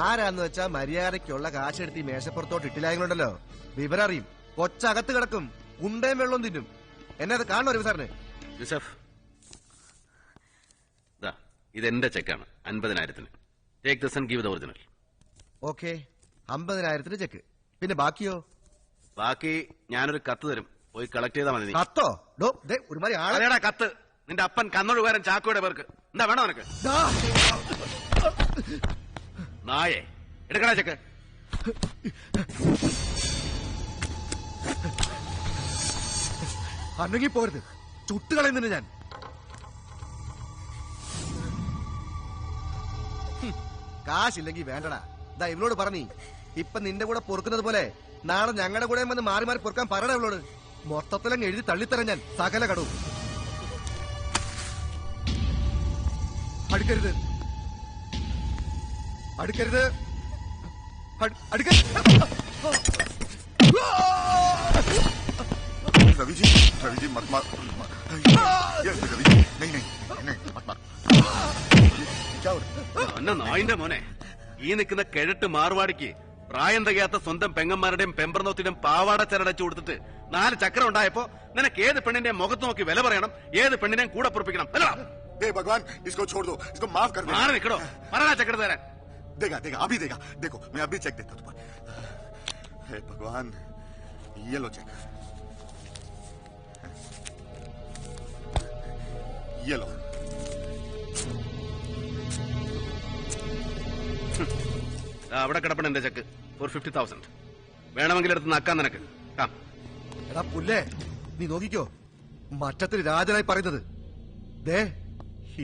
ആരാന്ന് വെച്ചാ മര്യാദയ്ക്കുള്ള കാശെടുത്ത് ഈ മേശപ്പുറത്തോട്ട് ഇട്ടില്ലായങ്ങളുണ്ടല്ലോ, വിവരം അറിയും. കൊച്ചകത്ത് കിടക്കും, ഉണ്ടയും വെള്ളവും തിന്നും. എന്നെ അത് കാണണോ രവി സാറിന്? യൂസഫ്, ഇതെന്റെ ചെക്കാണ് 50,000. Take this and give the original. Okay, 50,000 check. പിന്നെ ബാക്കിയോ? ബാക്കി ഞാനൊരു കത്ത് തരും, പോയി കളക്ട് ചെയ്താൽ മതി. കത്തോ? ഒരുമാതിരി ആളെടാ കത്ത്. നിന്റെ അപ്പൻ കന്നൊഴുകാരൻ ചാക്കോയുടെ പേർക്ക്. എന്താ വേണോ നിനക്ക്? നായേ, എടുക്കണ ചെക്ക്. അന്നെങ്കിൽ പോരുത്, ചുട്ടുകളയുന്നുണ്ട് ഞാൻ. കാശില്ലെങ്കിൽ വേണ്ടടാ. ഇവളോട് പറഞ്ഞീ, ഇപ്പൊ നിന്റെ കൂടെ പൊറുക്കുന്നത് പോലെ നാളെ ഞങ്ങളുടെ കൂടെ വന്ന് മാറി മാറി പൊറുക്കാൻ പറയണ ഇവളോട്. മൊത്തത്തിലങ്ങ് എഴുതി തള്ളിത്തരാൻ ഞാൻ സകല കടവും. അടുക്കരുത്, അടുക്കരുത്, रवि जी मत मार। रवि जी नहीं मत मार। നായിന്റെ മോനെ, ഈ നിൽക്കുന്ന കിഴട്ട് മാർവാടിക്ക് പ്രായം തികയാത്ത സ്വന്തം പെങ്ങന്മാരുടെയും പെമ്പർനോത്തിന്റെയും പാവാട ചരടച്ചു കൊടുത്തിട്ട് 4 ചക്രം ഉണ്ടായപ്പോ നിനക്ക് ഏത് പെണ്ണിന്റെ മുഖത്ത് നോക്കി വില പറയണം, ഏത് പെണ്ണിനെയും കൂടെ പൊറപ്പിക്കണം. भगवान इसको छोड़ दो, इसको माफ कर दो। മാറി നിൽക്കണോ? പറടാ ചക്ര തരാൻ. देगा देगा अभी देगा। देखो मैं अभी चेक देता हूँ। हे भगवान, ये लो चेक, ये लो। അവിടെ കിടപ്പണ എന്റെ ചെക്ക് ഫോർ 50,000. വേണമെങ്കിൽ എടുത്ത് നക്കാൻ നിനക്ക്. എടാ പുല്ലേ, നീ നോക്കിക്കോ, മറ്റത്തിൽ രാജനായി പറയുന്നത്. ദേ,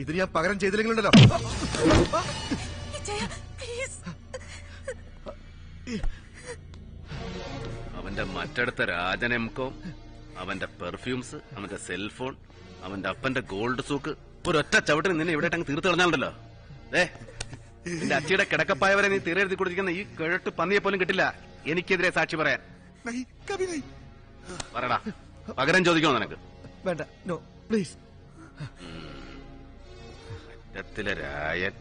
ഇത് ഞാൻ പകരം ചെയ്തില്ലെങ്കിലുണ്ടല്ലോ. അവന്റെ മറ്റടുത്ത രാജനെംകോ, അവന്റെ പെർഫ്യൂംസ്, അവന്റെ സെൽഫോൺ, അവന്റെ അപ്പന്റെ ഗോൾഡ് സൂക്ക്, ഒരൊറ്റ ചവിട്ടിന് നിന്നെ ഇവിടെ അങ്ങ് തീർത്ത് കളഞ്ഞാലുണ്ടല്ലോ. നിന്റെ അച്ഛയുടെ കിടക്കപ്പായവരെ നീ തീരെഴുതി കൊടുത്തിരിക്കുന്ന ഈ കിഴട്ട് പന്നിയെ പോലും കിട്ടില്ല എനിക്കെതിരെ സാക്ഷി പറയാൻ. പറയടാ, പകരം ചോദിക്കണോ നിനക്ക്? വേണ്ട, നോ പ്ലീസ്. മറ്റത്തിലെ രായൻ.